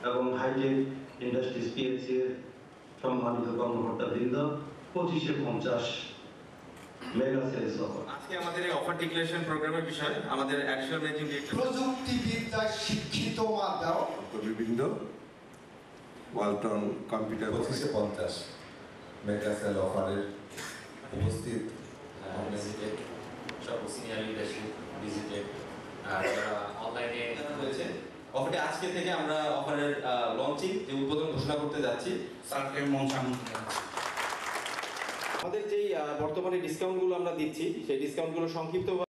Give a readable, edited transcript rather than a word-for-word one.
এবং hi tech industries PLC এর সম্মানিত কর্মকর্তাবৃন্দ, 2550 মেগা সেলস অফার। আজকে আমাদের এই অফার ডিক্লারেশন প্রোগ্রামের বিষয় আমাদের অ্যাকশন ম্যানেজিং ডিরেক্টর প্রযুক্তিবিদ্যায় শিক্ষিত মা দাও কর্মীবৃন্দ, ওয়ালটন কম্পিউটার 2550 মেগা সেল অফারের উপস্থিত ভিজিটেড সব সিনিয়র লিডারশিপ ভিজিটেড যারা অনলাইনে হয়েছে। অফারটি আজকে থেকে আমরা অফারের লঞ্চিং যে উদ্বোধন ঘোষণা করতে যাচ্ছি। স্যারকে মঞ্চ আমাদের যেই বর্তমানে ডিসকাউন্টগুলো আমরা দিচ্ছি সেই ডিসকাউন্টগুলো সংক্ষিপ্তভাবে